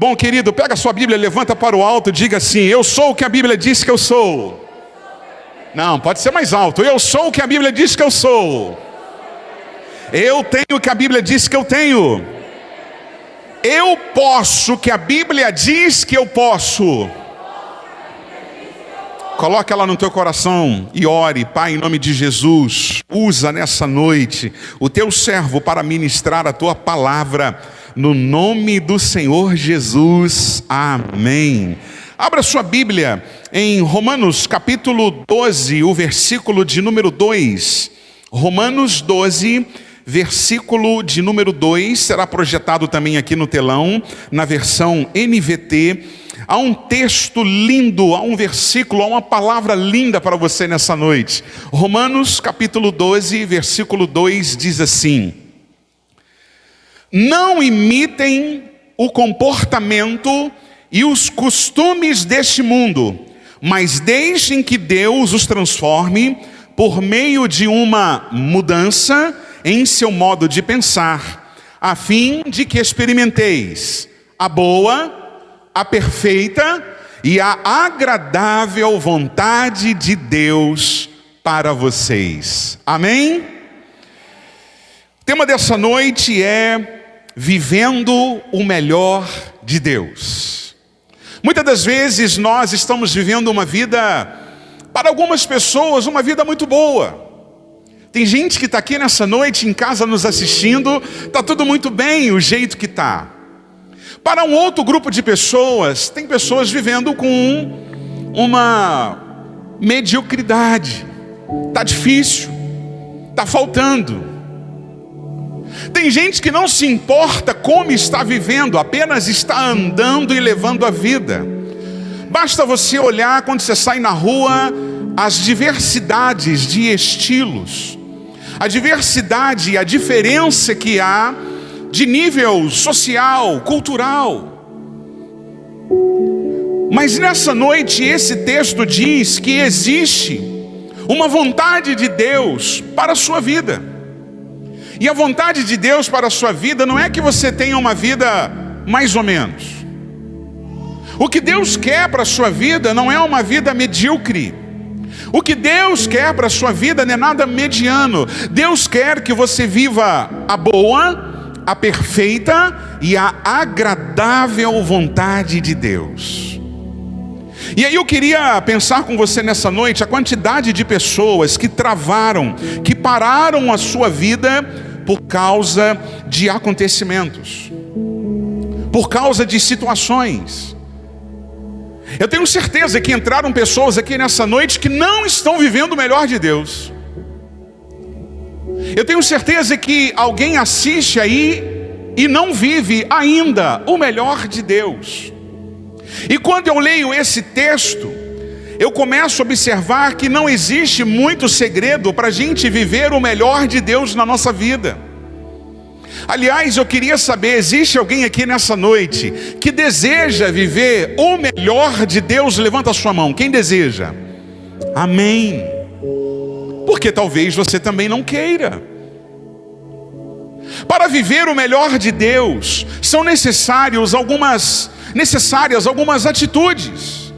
Bom, querido, pega a sua Bíblia, levanta para o alto e diga assim: eu sou o que a Bíblia diz que eu sou. Não, pode ser mais alto. Eu sou o que a Bíblia diz que eu sou. Eu tenho o que a Bíblia diz que eu tenho. Eu posso o que a Bíblia diz que eu posso. Coloca ela no teu coração e ore. Pai, em nome de Jesus, usa nessa noite o teu servo para ministrar a tua palavra, no nome do Senhor Jesus, amém. Abra sua Bíblia em Romanos capítulo 12, o versículo de número 2. Romanos 12, versículo de número 2, será projetado também aqui no telão, na versão NVT. Há um texto lindo, há um versículo, há uma palavra linda para você nessa noite. Romanos capítulo 12, versículo 2 diz assim: não imitem o comportamento e os costumes deste mundo, mas deixem que Deus os transforme por meio de uma mudança em seu modo de pensar, a fim de que experimenteis a boa, a perfeita e a agradável vontade de Deus para vocês. Amém? O tema dessa noite é vivendo o melhor de Deus. Muitas das vezes nós estamos vivendo uma vida, para algumas pessoas, uma vida muito boa. Tem gente que está aqui nessa noite em casa nos assistindo, está tudo muito bem o jeito que está. Para um outro grupo de pessoas, tem pessoas vivendo com uma mediocridade. Está difícil, está faltando. Tem gente que não se importa como está vivendo, apenas está andando e levando a vida. Basta você olhar quando você sai na rua, as diversidades de estilos, a diversidade, a diferença que há de nível social, cultural. Mas nessa noite esse texto diz que existe uma vontade de Deus para a sua vida. E a vontade de Deus para a sua vida não é que você tenha uma vida mais ou menos. O que Deus quer para a sua vida não é uma vida medíocre. O que Deus quer para a sua vida não é nada mediano. Deus quer que você viva a boa, a perfeita e a agradável vontade de Deus. E aí eu queria pensar com você nessa noite a quantidade de pessoas que travaram, que pararam a sua vida por causa de acontecimentos, por causa de situações. Eu tenho certeza que entraram pessoas aqui nessa noite que não estão vivendo o melhor de Deus. Eu tenho certeza que alguém assiste aí e não vive ainda o melhor de Deus. E quando eu leio esse texto, eu começo a observar que não existe muito segredo para a gente viver o melhor de Deus na nossa vida. Aliás, eu queria saber, existe alguém aqui nessa noite que deseja viver o melhor de Deus? Levanta a sua mão, quem deseja? Amém. Porque talvez você também não queira. Para viver o melhor de Deus, são necessárias algumas atitudes.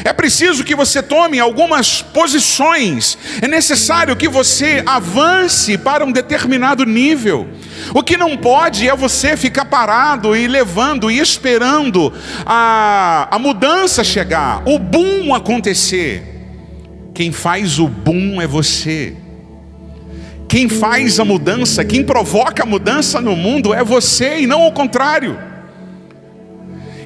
É preciso que você tome algumas posições. É necessário que você avance para um determinado nível. O que não pode é você ficar parado e levando e esperando a mudança chegar, o boom acontecer. Quem faz o boom é você. Quem faz a mudança, quem provoca a mudança no mundo é você e não o contrário.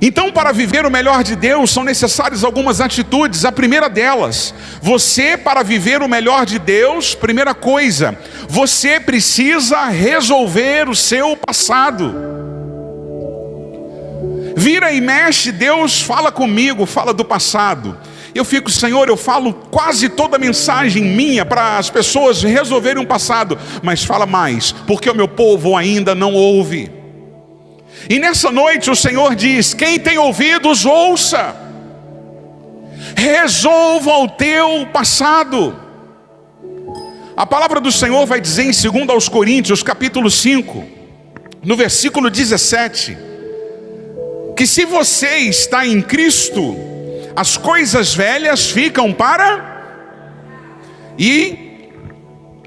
Então, para viver o melhor de Deus, são necessárias algumas atitudes. A primeira delas, você, para viver o melhor de Deus, primeira coisa, você precisa resolver o seu passado. Vira e mexe, Deus fala comigo, fala do passado. Eu fico, Senhor, eu falo quase toda a mensagem minha para as pessoas resolverem o passado. Mas fala mais, porque o meu povo ainda não ouve. E nessa noite o Senhor diz: quem tem ouvidos, ouça. Resolva o teu passado. A palavra do Senhor vai dizer em 2 Coríntios capítulo 5, no versículo 17: que se você está em Cristo, as coisas velhas ficam e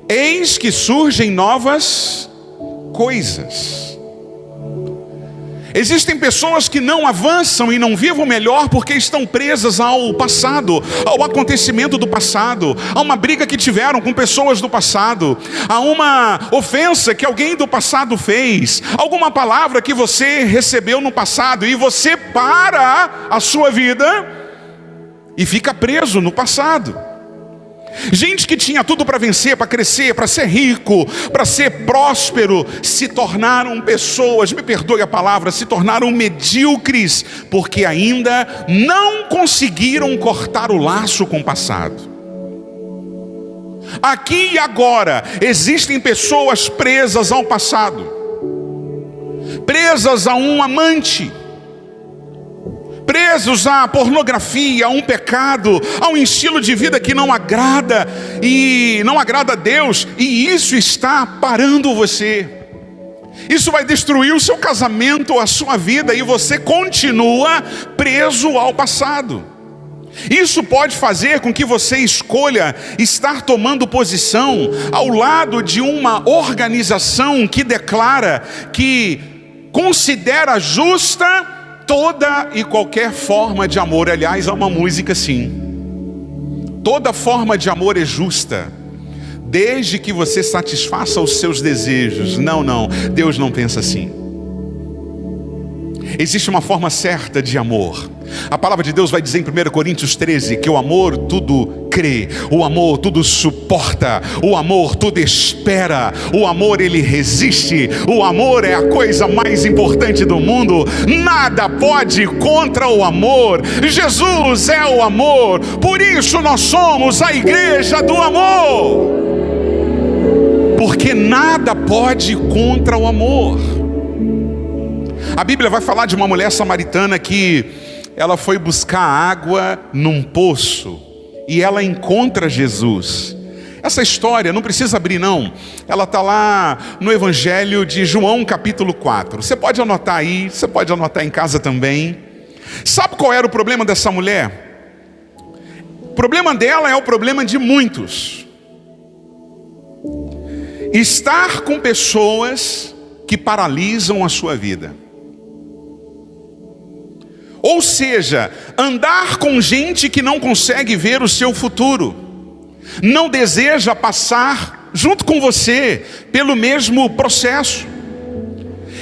eis que surgem novas coisas. Existem pessoas que não avançam e não vivem o melhor porque estão presas ao passado, ao acontecimento do passado, a uma briga que tiveram com pessoas do passado, a uma ofensa que alguém do passado fez, alguma palavra que você recebeu no passado, e você para a sua vida e fica preso no passado. Gente que tinha tudo para vencer, para crescer, para ser rico, para ser próspero, se tornaram pessoas, me perdoe a palavra, se tornaram medíocres, porque ainda não conseguiram cortar o laço com o passado. Aqui e agora, existem pessoas presas ao passado, presas a um amante, presos à pornografia, a um pecado, a um estilo de vida que não agrada e não agrada a Deus, e isso está parando você. Isso vai destruir o seu casamento, a sua vida, e você continua preso ao passado. Isso pode fazer com que você escolha estar tomando posição ao lado de uma organização que declara que considera justa toda e qualquer forma de amor. Aliás, há uma música assim: toda forma de amor é justa, desde que você satisfaça os seus desejos. Não, Deus não pensa assim. Existe uma forma certa de amor. A palavra de Deus vai dizer em 1 Coríntios 13 que o amor tudo crê, o amor tudo suporta, o amor tudo espera, o amor ele resiste, o amor é a coisa mais importante do mundo. Nada pode ir contra o amor. Jesus é o amor, por isso nós somos a igreja do amor, porque nada pode ir contra o amor. A Bíblia vai falar de uma mulher samaritana que ela foi buscar água num poço e ela encontra Jesus. Essa história, não precisa abrir não, ela está lá no Evangelho de João capítulo 4. Você pode anotar aí, você pode anotar em casa também. Sabe qual era o problema dessa mulher? O problema dela é o problema de muitos: estar com pessoas que paralisam a sua vida. Ou seja, andar com gente que não consegue ver o seu futuro, não deseja passar junto com você pelo mesmo processo.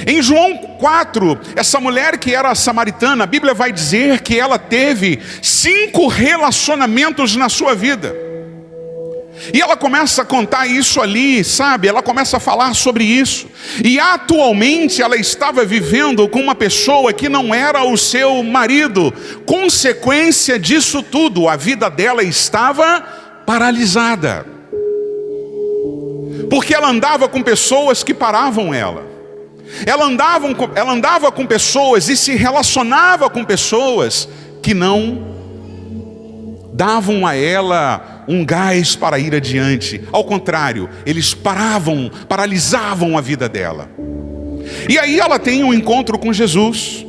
Em João 4, essa mulher que era samaritana, a Bíblia vai dizer que ela teve 5 relacionamentos na sua vida. E ela começa a contar isso ali, sabe? Ela começa a falar sobre isso. E atualmente ela estava vivendo com uma pessoa que não era o seu marido. Consequência disso tudo, a vida dela estava paralisada. Porque ela andava com pessoas que paravam ela. Ela andava com pessoas e se relacionava com pessoas que não davam a ela um gás para ir adiante. Ao contrário, eles paralisavam a vida dela. E aí ela tem um encontro com Jesus,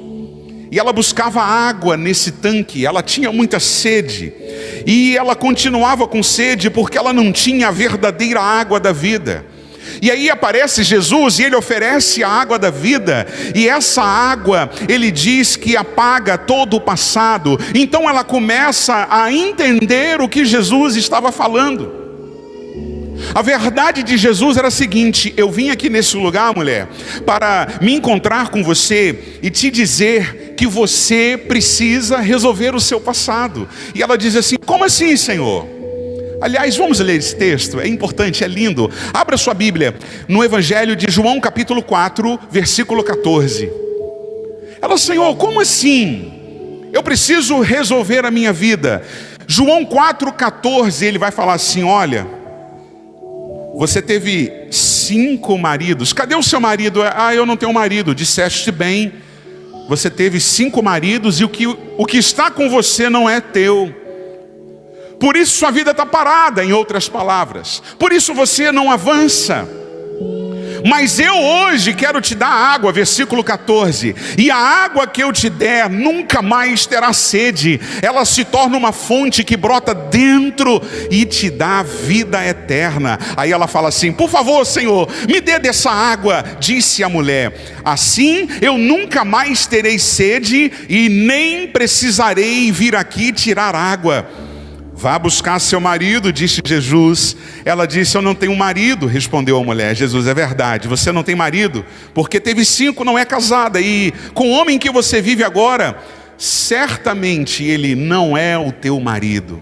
e ela buscava água nesse tanque. Ela tinha muita sede, e ela continuava com sede porque ela não tinha a verdadeira água da vida. E aí aparece Jesus e ele oferece a água da vida, e essa água ele diz que apaga todo o passado. Então ela começa a entender o que Jesus estava falando. A verdade de Jesus era a seguinte: eu vim aqui nesse lugar, mulher, para me encontrar com você e te dizer que você precisa resolver o seu passado. E ela diz assim: como assim, Senhor? Aliás, vamos ler esse texto, é importante, é lindo. Abra sua Bíblia no Evangelho de João capítulo 4, versículo 14. Ela: Senhor, como assim? Eu preciso resolver a minha vida. João 4,14, ele vai falar assim: olha, você teve 5 maridos. Cadê o seu marido? Ah, eu não tenho marido. Disseste bem, você teve 5 maridos e o que está com você não é teu. Por isso sua vida está parada, em outras palavras. Por isso você não avança. Mas eu hoje quero te dar água, versículo 14. E a água que eu te der nunca mais terá sede. Ela se torna uma fonte que brota dentro e te dá vida eterna. Aí ela fala assim: por favor, Senhor, me dê dessa água. Disse a mulher: assim eu nunca mais terei sede e nem precisarei vir aqui tirar água. Vá buscar seu marido, disse Jesus. Ela disse: eu não tenho marido, respondeu a mulher. Jesus: é verdade, você não tem marido, porque teve 5, não é casada, e com o homem que você vive agora, certamente ele não é o teu marido.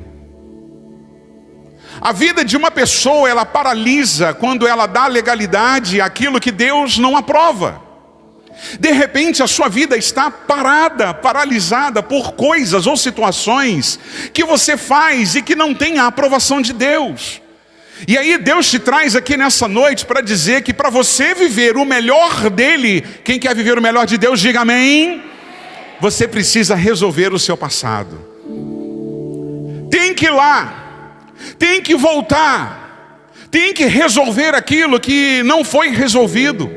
A vida de uma pessoa, ela paralisa quando ela dá legalidade àquilo que Deus não aprova. De repente a sua vida está parada, paralisada por coisas ou situações que você faz e que não tem a aprovação de Deus. E aí Deus te traz aqui nessa noite para dizer que para você viver o melhor dele, quem quer viver o melhor de Deus, diga amém. Você precisa resolver o seu passado. Tem que ir lá, tem que voltar, tem que resolver aquilo que não foi resolvido.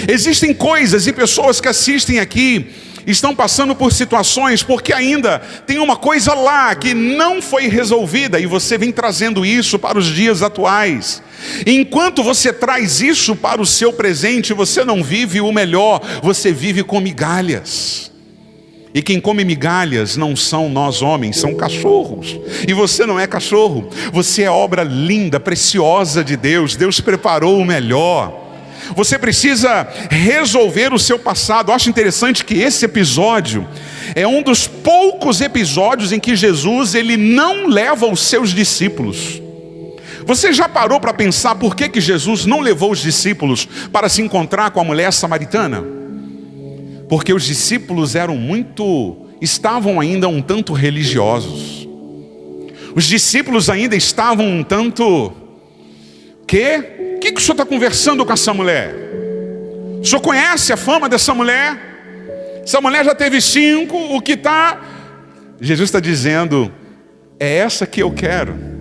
Existem coisas e pessoas que assistem aqui, estão passando por situações porque ainda tem uma coisa lá que não foi resolvida, e você vem trazendo isso para os dias atuais. Enquanto você traz isso para o seu presente, você não vive o melhor, você vive com migalhas. E quem come migalhas não são nós homens, são cachorros. E você não é cachorro, você é obra linda, preciosa de Deus. Deus preparou o melhor. Você precisa resolver o seu passado. Eu acho interessante que esse episódio é um dos poucos episódios em que Jesus ele não leva os seus discípulos. Você já parou para pensar por que Jesus não levou os discípulos para se encontrar com a mulher samaritana? Porque os discípulos estavam ainda um tanto religiosos. Os discípulos ainda estavam um tanto... O que o senhor está conversando com essa mulher? O senhor conhece a fama dessa mulher? Essa mulher já teve 5, o que está... Jesus está dizendo: é essa que eu quero.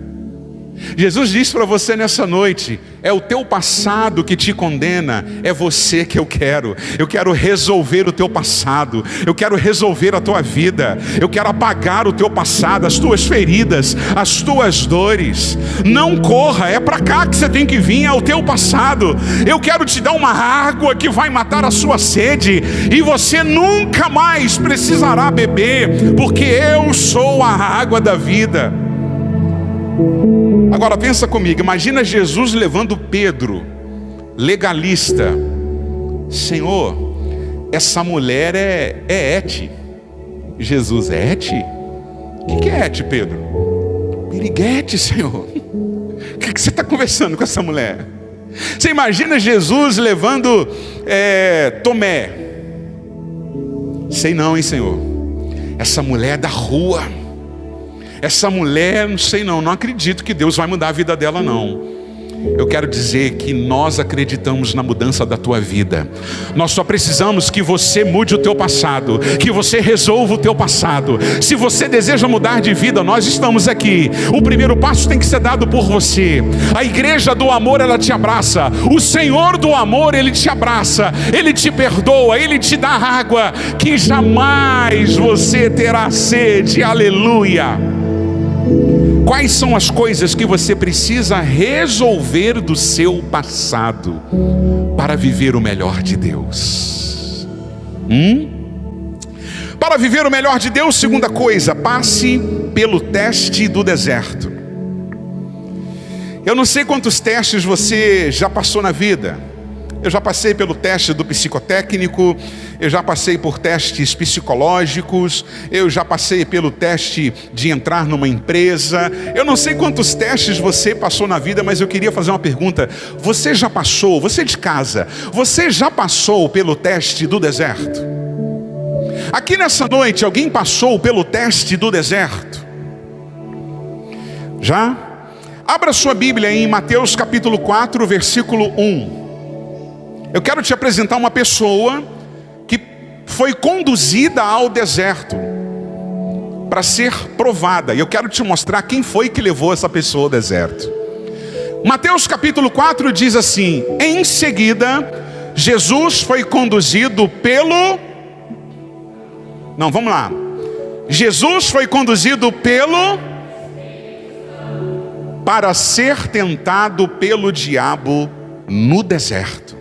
Jesus diz para você nessa noite: é o teu passado que te condena, é você que eu quero. Eu quero resolver o teu passado, eu quero resolver a tua vida, eu quero apagar o teu passado, as tuas feridas, as tuas dores. Não corra, é para cá que você tem que vir, é o teu passado. Eu quero te dar uma água que vai matar a sua sede, e você nunca mais precisará beber, porque eu sou a água da vida. Agora pensa comigo, imagina Jesus levando Pedro, legalista: Senhor, essa mulher é Et. Jesus: é Et? O que é Et, Pedro? Piriguete, Senhor. O que você está conversando com essa mulher? Você imagina Jesus levando Tomé: sei não, hein, Senhor, essa mulher é da rua. Essa mulher, não acredito que Deus vai mudar a vida dela, não. Eu quero dizer que nós acreditamos na mudança da tua vida. Nós só precisamos que você mude o teu passado, que você resolva o teu passado. Se você deseja mudar de vida, nós estamos aqui. O primeiro passo tem que ser dado por você. A igreja do amor, ela te abraça. O Senhor do amor, ele te abraça. Ele te perdoa, ele te dá água que jamais você terá sede. Aleluia. Quais são as coisas que você precisa resolver do seu passado para viver o melhor de Deus? Para viver o melhor de Deus, segunda coisa: passe pelo teste do deserto. Eu não sei quantos testes você já passou na vida. Eu já passei pelo teste do psicotécnico, eu já passei por testes psicológicos, eu já passei pelo teste de entrar numa empresa. Eu não sei quantos testes você passou na vida, mas eu queria fazer uma pergunta. Você já passou, você de casa, você já passou pelo teste do deserto? Aqui nessa noite, alguém passou pelo teste do deserto? Já? Abra sua Bíblia em Mateus capítulo 4, versículo 1. Eu quero te apresentar uma pessoa que foi conduzida ao deserto para ser provada. E eu quero te mostrar quem foi que levou essa pessoa ao deserto. Mateus capítulo 4 diz assim: em seguida, Jesus foi conduzido pelo... Não, vamos lá. Jesus foi conduzido para ser tentado pelo diabo no deserto.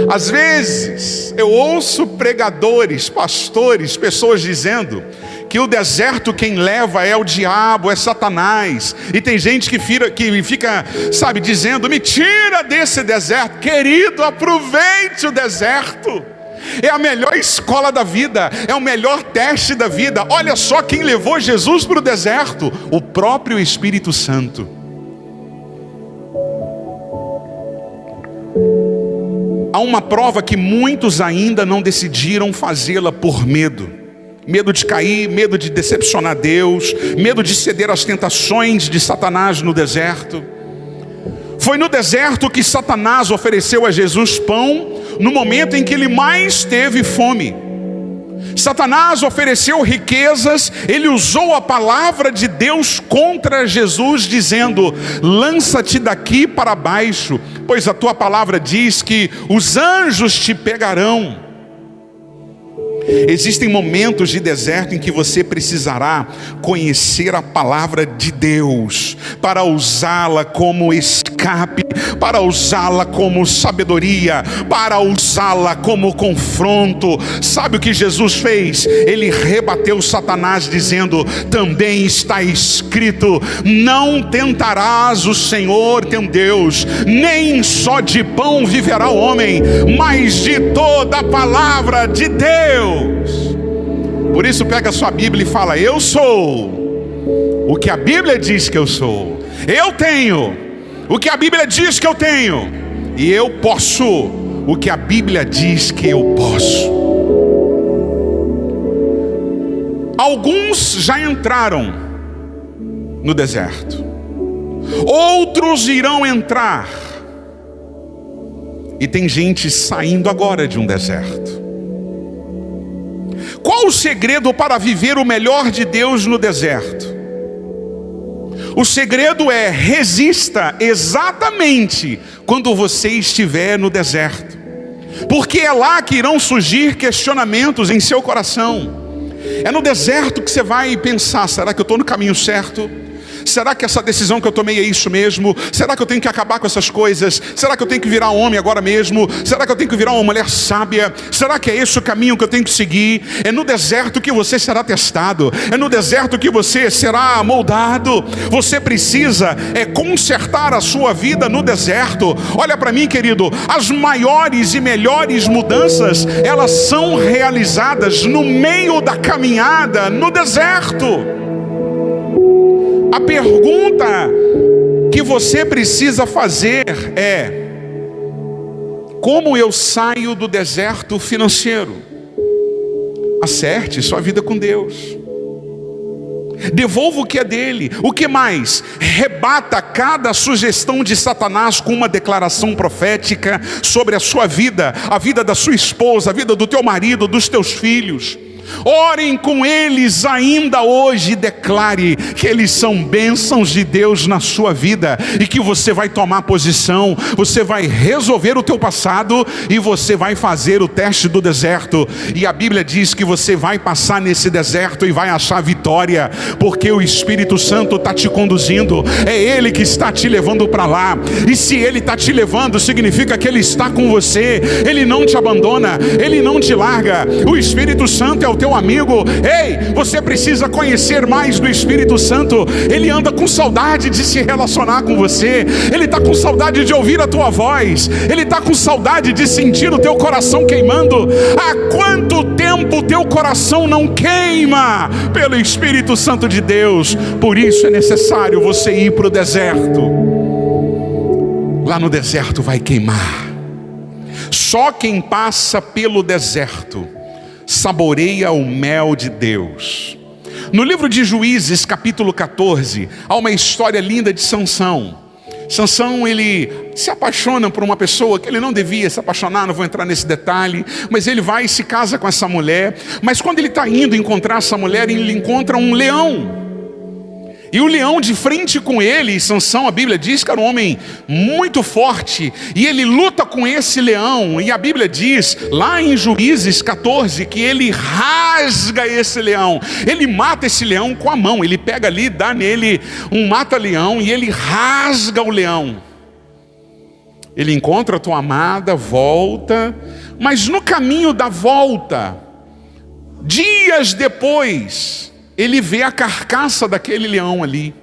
Às vezes eu ouço pregadores, pastores, pessoas dizendo que o deserto quem leva é o diabo, é Satanás. E tem gente que fica, sabe, dizendo: me tira desse deserto. Querido, aproveite o deserto. É a melhor escola da vida, é o melhor teste da vida. Olha só quem levou Jesus para o deserto: o próprio Espírito Santo. Há uma prova que muitos ainda não decidiram fazê-la por medo. Medo de cair, medo de decepcionar Deus, medo de ceder às tentações de Satanás no deserto. Foi no deserto que Satanás ofereceu a Jesus pão, no momento em que ele mais teve fome. Satanás ofereceu riquezas, ele usou a palavra de Deus contra Jesus, dizendo: lança-te daqui para baixo, pois a tua palavra diz que os anjos te pegarão. Existem momentos de deserto em que você precisará conhecer a palavra de Deus, para usá-la como escape, para usá-la como sabedoria, para usá-la como confronto. Sabe o que Jesus fez? Ele rebateu Satanás dizendo: também está escrito, não tentarás o Senhor teu Deus, nem só de pão viverá o homem, mas de toda a palavra de Deus. Por isso pega a sua Bíblia e fala: eu sou o que a Bíblia diz que eu sou. Eu tenho o que a Bíblia diz que eu tenho. E eu posso o que a Bíblia diz que eu posso. Alguns já entraram no deserto. Outros irão entrar. E tem gente saindo agora de um deserto. Qual o segredo para viver o melhor de Deus no deserto? O segredo é: resista exatamente quando você estiver no deserto, porque é lá que irão surgir questionamentos em seu coração. É no deserto que você vai pensar: será que eu estou no caminho certo? Será que essa decisão que eu tomei é isso mesmo? Será que eu tenho que acabar com essas coisas? Será que eu tenho que virar homem agora mesmo? Será que eu tenho que virar uma mulher sábia? Será que é esse o caminho que eu tenho que seguir? É no deserto que você será testado. É no deserto que você será moldado. Você precisa consertar a sua vida no deserto. Olha para mim, querido. As maiores e melhores mudanças, elas são realizadas no meio da caminhada no deserto. A pergunta que você precisa fazer é: como eu saio do deserto financeiro? Acerte sua vida com Deus. Devolva o que é dele. O que mais? Rebata cada sugestão de Satanás com uma declaração profética sobre a sua vida, a vida da sua esposa, a vida do teu marido, dos teus filhos. Orem com eles ainda hoje e declare que eles são bênçãos de Deus na sua vida, e que você vai tomar posição, você vai resolver o teu passado e você vai fazer o teste do deserto. E a Bíblia diz que você vai passar nesse deserto e vai achar vitória, porque o Espírito Santo está te conduzindo, é Ele que está te levando para lá. E se Ele está te levando, significa que Ele está com você, Ele não te abandona, Ele não te larga. O Espírito Santo é o teu amigo. Ei, você precisa conhecer mais do Espírito Santo. Ele anda com saudade de se relacionar com você. Ele está com saudade de ouvir a tua voz. Ele está com saudade de sentir o teu coração queimando. Há quanto tempo o teu coração não queima pelo Espírito Santo de Deus? Por isso é necessário você ir para o deserto. Lá no deserto vai queimar. Só quem passa pelo deserto saboreia o mel de Deus. No livro de Juízes, capítulo 14, há uma história linda de Sansão. Sansão, ele se apaixona por uma pessoa que ele não devia se apaixonar, não vou entrar nesse detalhe, mas ele vai e se casa com essa mulher. Mas quando ele está indo encontrar essa mulher, ele encontra um leão. E o leão de frente com ele, Sansão, a Bíblia diz que era um homem muito forte, e ele luta com esse leão, e a Bíblia diz, lá em Juízes 14, que ele rasga esse leão, ele mata esse leão com a mão, ele pega ali, dá nele um mata-leão, e ele rasga o leão. Ele encontra a tua amada, volta, mas no caminho da volta, dias depois, ele vê a carcaça daquele leão ali.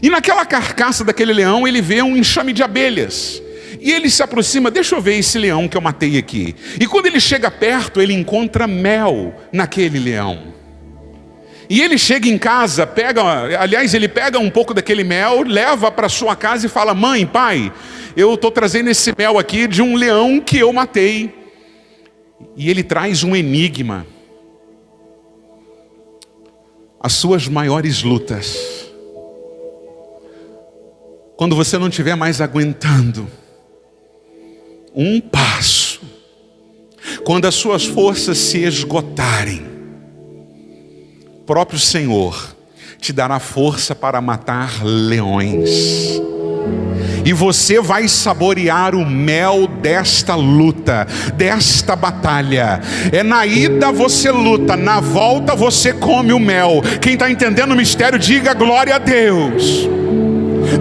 E naquela carcaça daquele leão, ele vê um enxame de abelhas. E ele se aproxima, deixa eu ver esse leão que eu matei aqui. E quando ele chega perto, ele encontra mel naquele leão. E ele chega em casa, ele pega um pouco daquele mel, leva para sua casa e fala, mãe, pai, eu estou trazendo esse mel aqui de um leão que eu matei. E ele traz um enigma. As suas maiores lutas, quando você não estiver mais aguentando um passo, quando as suas forças se esgotarem, o próprio Senhor te dará força para matar leões. E você vai saborear o mel desta luta, desta batalha. É na ida você luta, na volta você come o mel. Quem está entendendo o mistério, diga glória a Deus.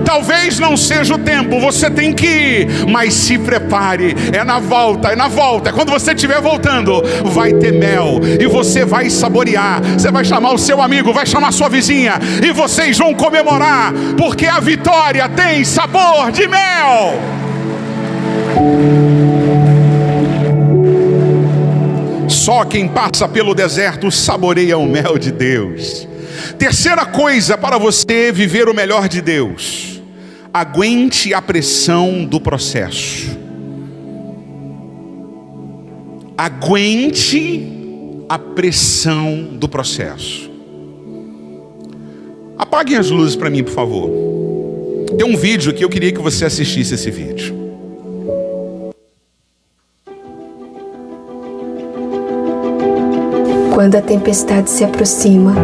Talvez não seja o tempo, você tem que ir, mas se prepare, é na volta, quando você estiver voltando, vai ter mel, e você vai saborear, você vai chamar o seu amigo, vai chamar sua vizinha, e vocês vão comemorar, porque a vitória tem sabor de mel. Só quem passa pelo deserto saboreia o mel de Deus. Terceira coisa para você viver o melhor de Deus: aguente a pressão do processo. Aguente a pressão do processo. Apaguem as luzes para mim, por favor. Tem um vídeo que eu queria que você assistisse esse vídeo. Quando a tempestade se aproxima,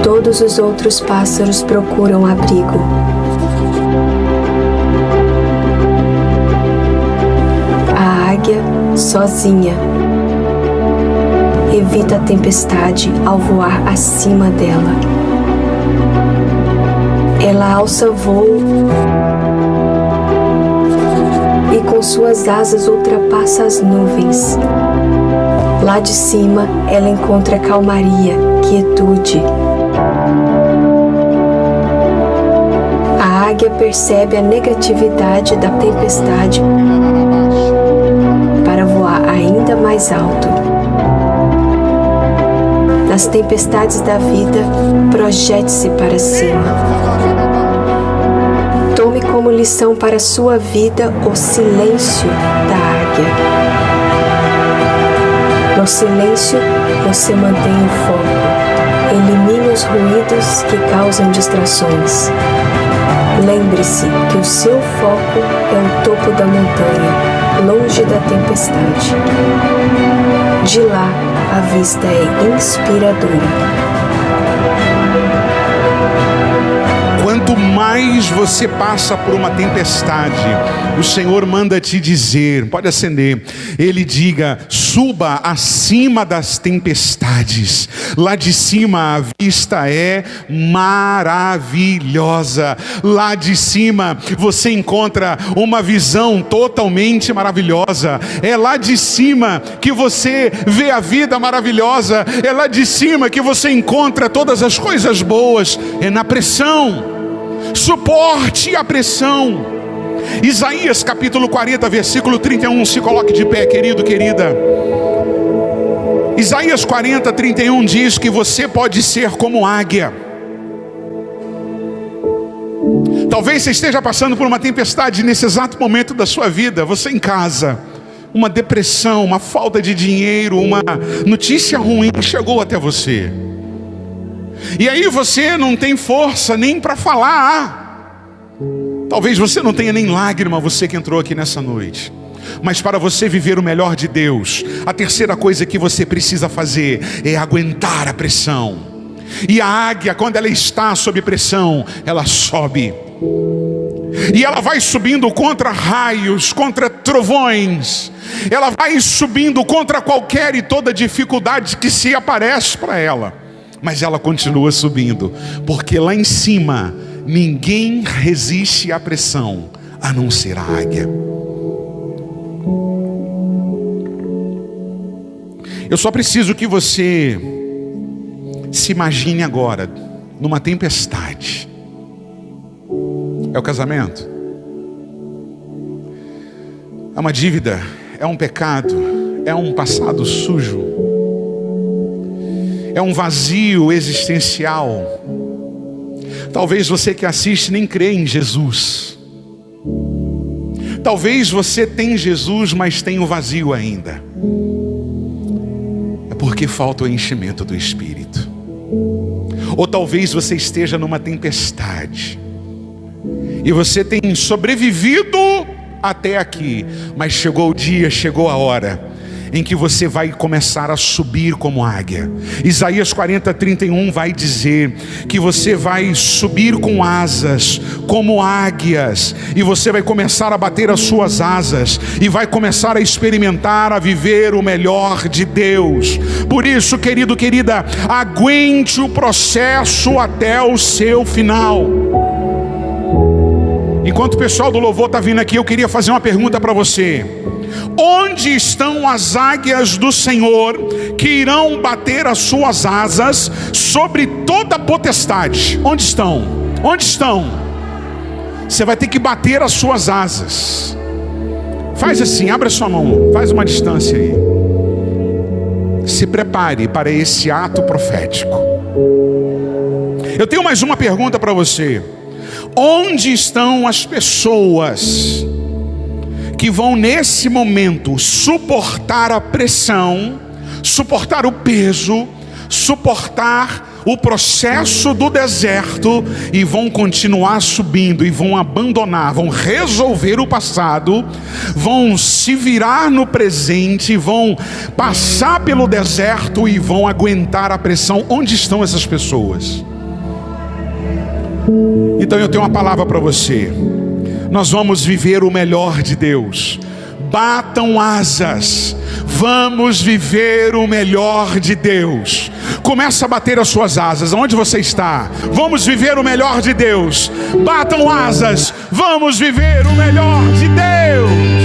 todos os outros pássaros procuram abrigo. A águia, sozinha, evita a tempestade ao voar acima dela. Ela alça voo e com suas asas ultrapassa as nuvens. Lá de cima, ela encontra calmaria, quietude. A águia percebe a negatividade da tempestade para voar ainda mais alto. Nas tempestades da vida, projete-se para cima. Tome como lição para a sua vida o silêncio da águia. No silêncio, você mantém o foco. Elimine os ruídos que causam distrações. Lembre-se que o seu foco é o topo da montanha, longe da tempestade. De lá, a vista é inspiradora. Quanto mais você passa por uma tempestade, o Senhor manda te dizer, pode acender, Ele diga, suba acima das tempestades. Lá de cima a vista é maravilhosa. Lá de cima você encontra uma visão totalmente maravilhosa. É lá de cima que você vê a vida maravilhosa. É lá de cima que você encontra todas as coisas boas. É na pressão. Suporte a pressão. Isaías capítulo 40, versículo 31. Se coloque de pé, querido, querida. Isaías 40, 31 diz que você pode ser como águia. Talvez você esteja passando por uma tempestade nesse exato momento da sua vida. Você em casa, uma depressão, uma falta de dinheiro, uma notícia ruim chegou até você. E aí você não tem força nem para falar. Talvez você não tenha nem lágrima, você que entrou aqui nessa noite. Mas para você viver o melhor de Deus, a terceira coisa que você precisa fazer é aguentar a pressão. E a águia, quando ela está sob pressão, ela sobe. E ela vai subindo contra raios, contra trovões. Ela vai subindo contra qualquer e toda dificuldade que se aparece para ela. Mas ela continua subindo, porque lá em cima ninguém resiste à pressão, a não ser a águia. Eu só preciso que você se imagine agora numa tempestade. É o casamento? É uma dívida? É um pecado? É um passado sujo? É um vazio existencial? Talvez você que assiste nem crê em Jesus. Talvez você tenha Jesus, mas tem o vazio ainda. É porque falta o enchimento do Espírito. Ou talvez você esteja numa tempestade e você tem sobrevivido até aqui, mas chegou o dia, chegou a hora em que você vai começar a subir como águia. Isaías 40:31 vai dizer que você vai subir com asas como águias, e você vai começar a bater as suas asas e vai começar a experimentar, a viver o melhor de Deus. Por isso, querido, querida, aguente o processo até o seu final. Enquanto o pessoal do louvor está vindo aqui, eu queria fazer uma pergunta para você. Onde estão as águias do Senhor que irão bater as suas asas sobre toda potestade? Onde estão? Onde estão? Você vai ter que bater as suas asas. Faz assim, abre a sua mão, faz uma distância aí. Se prepare para esse ato profético. Eu tenho mais uma pergunta para você. Onde estão as pessoas que vão nesse momento suportar a pressão, suportar o peso, suportar o processo do deserto e vão continuar subindo e vão abandonar, vão resolver o passado, vão se virar no presente, vão passar pelo deserto e vão aguentar a pressão? Onde estão essas pessoas? Então eu tenho uma palavra para você. Nós vamos viver o melhor de Deus. Batam asas. Vamos viver o melhor de Deus. Começa a bater as suas asas. Onde você está? Vamos viver o melhor de Deus. Batam asas. Vamos viver o melhor de Deus.